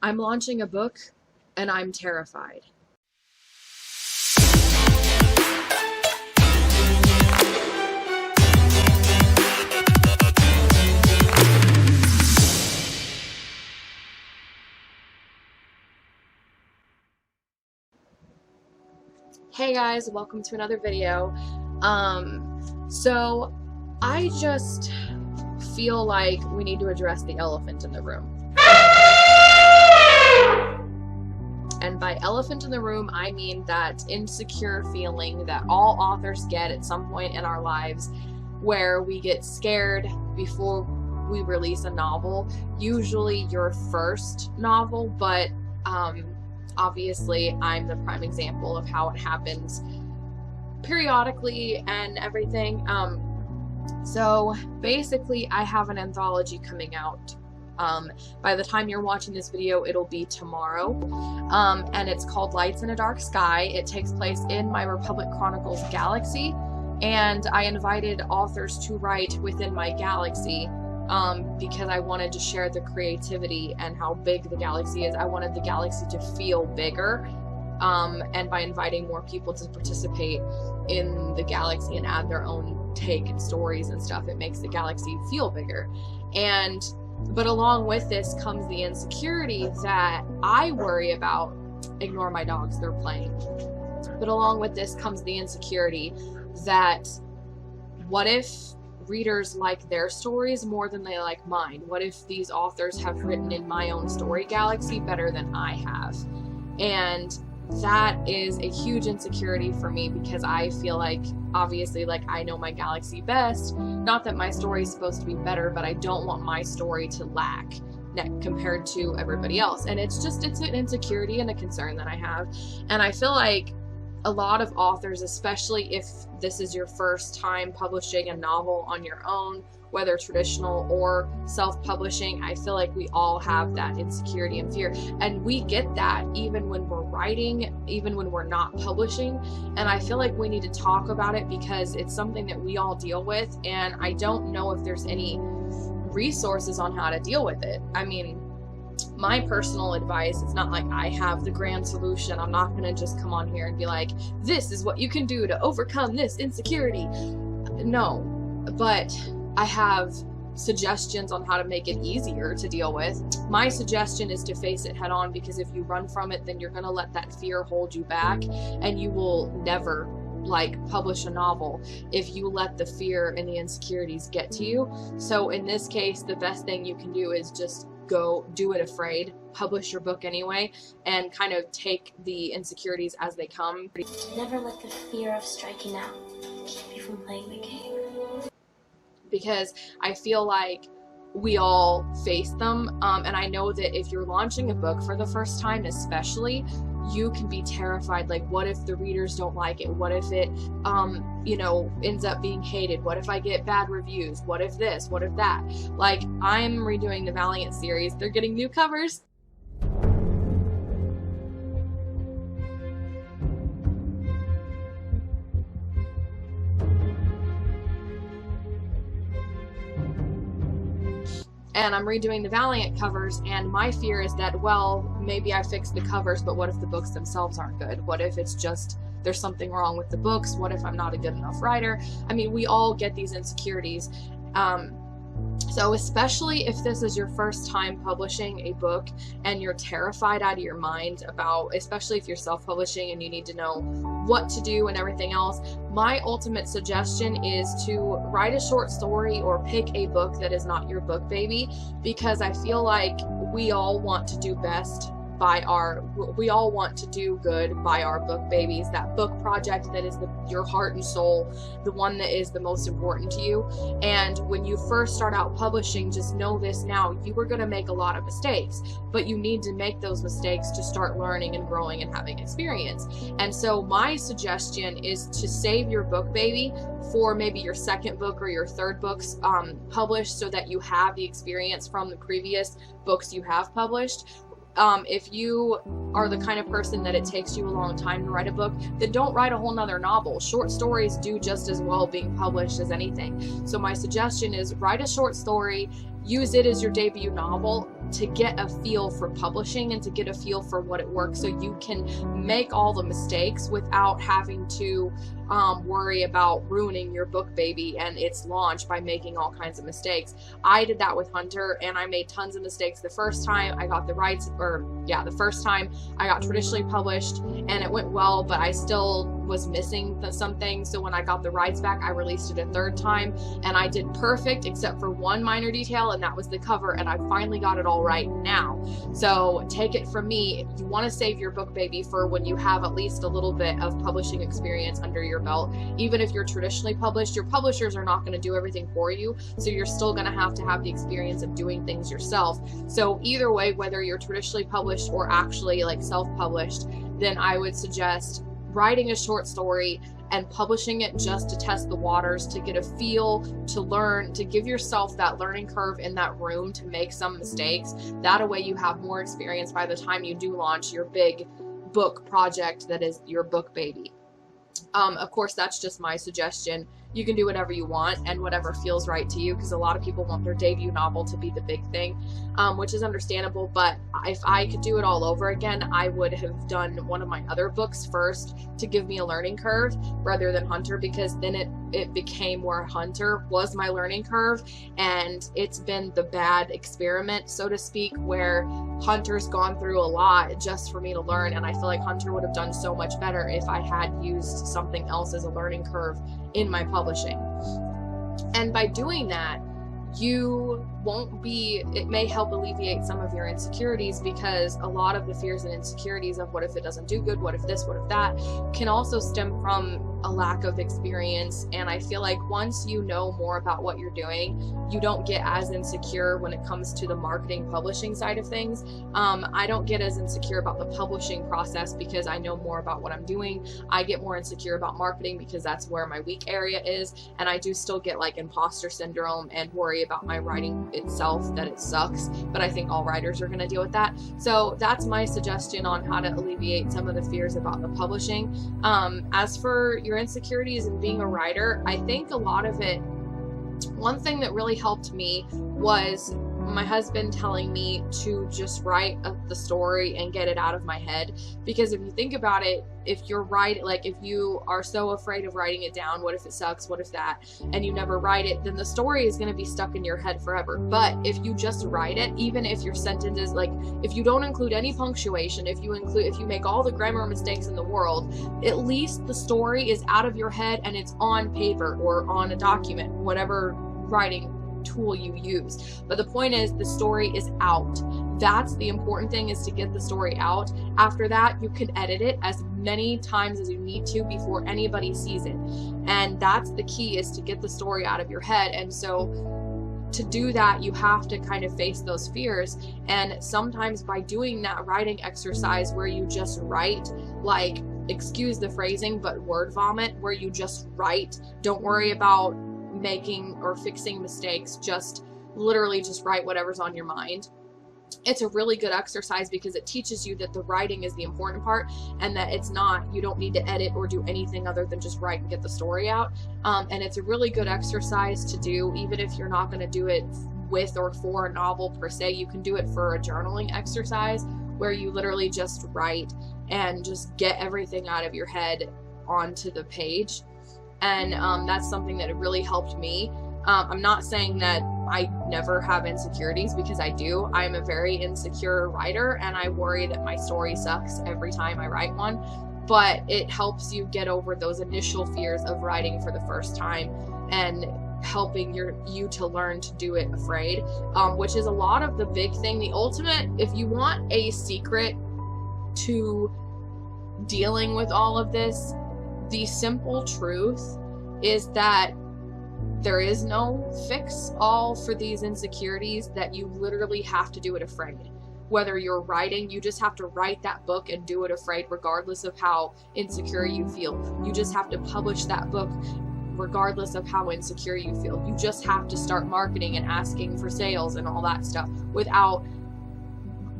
I'm launching a book and I'm terrified. Hey guys, welcome to another video. So I just feel like we need to address the elephant in the room. And by elephant in the room, I mean that insecure feeling that all authors get at some point in our lives, where we get scared before we release a novel, usually your first novel, but obviously I'm the prime example of how it happens periodically and everything. So basically I have an anthology coming out. By the time you're watching this video, it'll be tomorrow, and it's called Lights in a Dark Sky. It takes place in my Republic Chronicles galaxy, and I invited authors to write within my galaxy because I wanted to share the creativity and how big the galaxy is. I wanted the galaxy to feel bigger, and by inviting more people to participate in the galaxy and add their own take and stories and stuff, it makes the galaxy feel bigger. But along with this comes the insecurity that I worry about. Ignore my dogs, they're playing. But along with this comes the insecurity that what if readers like their stories more than they like mine? What if these authors have written in my own story galaxy better than I have? And that is a huge insecurity for me, because I feel like, obviously, like, I know my galaxy best. Not that my story is supposed to be better, but I don't want my story to lack compared to everybody else. And it's an insecurity and a concern that I have. And I feel like a lot of authors, especially if this is your first time publishing a novel on your own, whether traditional or self-publishing, I feel like we all have that insecurity and fear. And we get that even when we're writing, even when we're not publishing. And I feel like we need to talk about it because it's something that we all deal with. And I don't know if there's any resources on how to deal with it. I mean, my personal advice, it's not like I have the grand solution. I'm not going to just come on here and be like, this is what you can do to overcome this insecurity. No, but I have suggestions on how to make it easier to deal with. My suggestion is to face it head on, because if you run from it, then you're going to let that fear hold you back, and you will never publish a novel if you let the fear and the insecurities get to you. So in this case, the best thing you can do is just go do it afraid, publish your book anyway, and kind of take the insecurities as they come. Never let the fear of striking out keep you from playing the game. Because I feel like we all face them, and I know that if you're launching a book for the first time especially, you can be terrified. Like, what if the readers don't like it? What if it ends up being hated? What if I get bad reviews? What if this? What if that? Like, I'm redoing the Valiant series. They're getting new covers. And I'm redoing the Valiant covers, and my fear is that, well, maybe I fixed the covers, but what if the books themselves aren't good? What if it's just there's something wrong with the books? What if I'm not a good enough writer? I mean, we all get these insecurities. So especially if this is your first time publishing a book and you're terrified out of your mind about, especially if you're self-publishing and you need to know what to do and everything else, my ultimate suggestion is to write a short story or pick a book that is not your book baby, because I feel like we all want to do best we all want to do good by our book babies, that book project that is your heart and soul, the one that is the most important to you. And when you first start out publishing, just know this now, you are going to make a lot of mistakes, but you need to make those mistakes to start learning and growing and having experience. And so my suggestion is to save your book baby for maybe your second book or your third books published, so that you have the experience from the previous books you have published. If you are the kind of person that it takes you a long time to write a book, then don't write a whole nother novel. Short stories do just as well being published as anything. So my suggestion is write a short story, use it as your debut novel, to get a feel for publishing and to get a feel for what it works, so you can make all the mistakes without having to worry about ruining your book baby and its launch by making all kinds of mistakes. I did that with Hunter, and I made tons of mistakes the first time I got the rights, the first time I got traditionally published, and it went well, but I still was missing some things. So when I got the rights back, I released it a third time, and I did perfect except for one minor detail, and that was the cover, and I finally got it all right now. So take it from me, if you want to save your book baby for when you have at least a little bit of publishing experience under your belt. Even if you're traditionally published, your publishers are not going to do everything for you, so you're still going to have the experience of doing things yourself. So either way, whether you're traditionally published or actually like self-published, then I would suggest writing a short story and publishing it just to test the waters, to get a feel, to learn, to give yourself that learning curve in that room to make some mistakes. That way you have more experience by the time you do launch your big book project that is your book baby. Of course, that's just my suggestion. You can do whatever you want and whatever feels right to you, because a lot of people want their debut novel to be the big thing, which is understandable. But if I could do it all over again, I would have done one of my other books first to give me a learning curve rather than Hunter, because then it became where Hunter was my learning curve, and it's been the bad experiment, so to speak, where Hunter's gone through a lot just for me to learn, and I feel like Hunter would have done so much better if I had used something else as a learning curve in my publishing. And by doing that, it may help alleviate some of your insecurities, because a lot of the fears and insecurities of what if it doesn't do good, what if this, what if that, can also stem from a lack of experience. And I feel like once you know more about what you're doing, you don't get as insecure when it comes to the marketing publishing side of things. I don't get as insecure about the publishing process because I know more about what I'm doing. I get more insecure about marketing because that's where my weak area is, and I do still get like imposter syndrome and worry about my writing itself, that it sucks, but I think all writers are going to deal with that. So that's my suggestion on how to alleviate some of the fears about the publishing. As for your insecurities in being a writer, I think a lot of it, one thing that really helped me was my husband telling me to just write the story and get it out of my head. Because if you think about it, if you are so afraid of writing it down, what if it sucks, what if that, and you never write it, then the story is going to be stuck in your head forever. But if you just write it, even if your sentences, like if you don't include any punctuation, if you make all the grammar mistakes in the world, at least the story is out of your head and it's on paper or on a document, whatever writing tool you use. But the point is, the story is out. That's the important thing, is to get the story out. After that, you can edit it as many times as you need to before anybody sees it. And that's the key, is to get the story out of your head. And so to do that, you have to kind of face those fears. And sometimes by doing that writing exercise where you just write, like, excuse the phrasing, but word vomit, where you just write, don't worry about making or fixing mistakes, just literally just write whatever's on your mind. It's a really good exercise because it teaches you that the writing is the important part, and that you don't need to edit or do anything other than just write and get the story out. And it's a really good exercise to do, even if you're not going to do it with or for a novel per se. You can do it for a journaling exercise where you literally just write and just get everything out of your head onto the page. And that's something that really helped me. I'm not saying that I never have insecurities, because I do. I'm a very insecure writer, and I worry that my story sucks every time I write one. But it helps you get over those initial fears of writing for the first time, and helping you to learn to do it afraid, which is a lot of the big thing. The ultimate, if you want a secret to dealing with all of this, the simple truth is that there is no fix all for these insecurities, that you literally have to do it afraid. Whether you're writing, you just have to write that book and do it afraid, regardless of how insecure you feel. You just have to publish that book regardless of how insecure you feel. You just have to start marketing and asking for sales and all that stuff without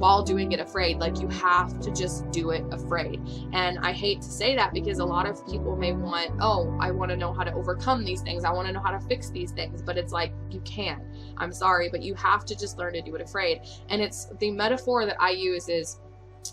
while doing it afraid. Like, you have to just do it afraid. And I hate to say that because a lot of people may want, oh, I want to know how to overcome these things, I want to know how to fix these things, but it's like, you can't. I'm sorry, but you have to just learn to do it afraid. And it's the metaphor that I use is,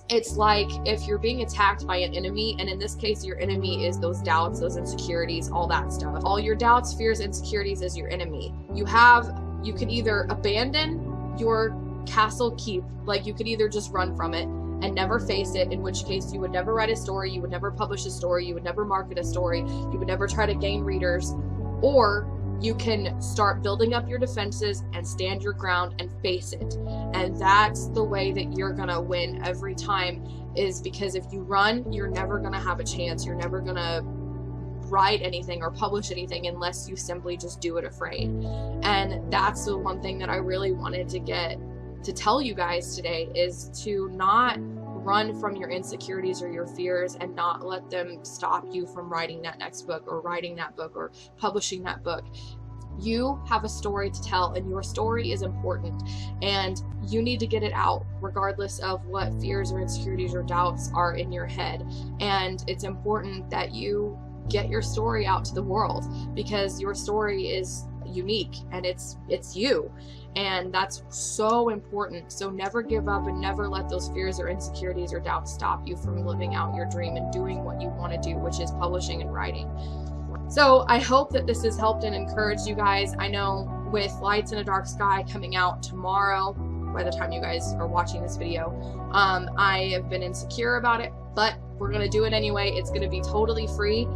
it's like if you're being attacked by an enemy, and in this case your enemy is those doubts, those insecurities, all that stuff. All your doubts, fears, insecurities is your enemy. You can either abandon your castle keep, like you could either just run from it and never face it, in which case you would never write a story, you would never publish a story, you would never market a story, you would never try to gain readers, or you can start building up your defenses and stand your ground and face it. And that's the way that you're gonna win every time, is because if you run, you're never gonna have a chance. You're never gonna write anything or publish anything unless you simply just do it afraid. And that's the one thing that I really wanted to tell you guys today, is to not run from your insecurities or your fears and not let them stop you from writing that next book or writing that book or publishing that book. You have a story to tell, and your story is important, and you need to get it out regardless of what fears or insecurities or doubts are in your head. And it's important that you get your story out to the world, because your story is unique and it's you, and that's so important. So never give up, and never let those fears or insecurities or doubts stop you from living out your dream and doing what you want to do, which is publishing and writing. So I hope that this has helped and encouraged you guys. I know with Lights in a Dark Sky coming out tomorrow, by the time you guys are watching this video, I have been insecure about it, but we're gonna do it anyway. It's gonna be totally free.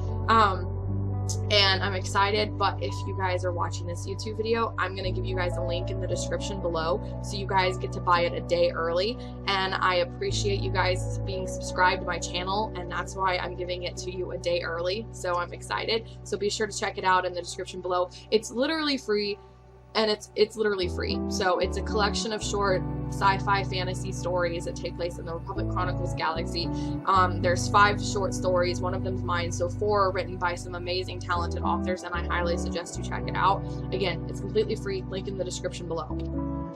And I'm excited. But if you guys are watching this YouTube video, I'm going to give you guys a link in the description below, so you guys get to buy it a day early. And I appreciate you guys being subscribed to my channel, and that's why I'm giving it to you a day early. So I'm excited. So be sure to check it out in the description below. It's literally free, and it's literally free. So it's a collection of short sci-fi fantasy stories that take place in the Republic Chronicles galaxy. There's 5 short stories, one of them's mine, so 4 are written by some amazing talented authors, and I highly suggest you check it out. Again, it's completely free, link in the description below.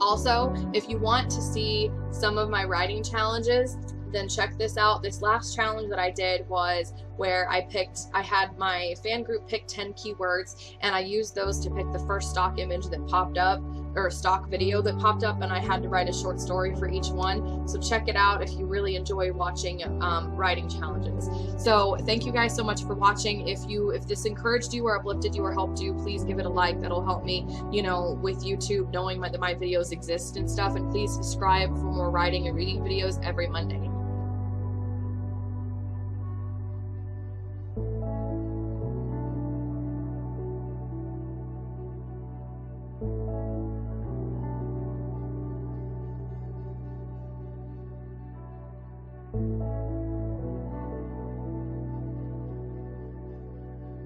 Also, if you want to see some of my writing challenges, then check this out. This last challenge that I did was where I had my fan group pick 10 keywords, and I used those to pick the first stock image that popped up, or stock video that popped up, and I had to write a short story for each one. So check it out if you really enjoy watching writing challenges. So thank you guys so much for watching. If this encouraged you or uplifted you or helped you, please give it a like. That'll help me, with YouTube, knowing that my videos exist and stuff. And please subscribe for more writing and reading videos every Monday.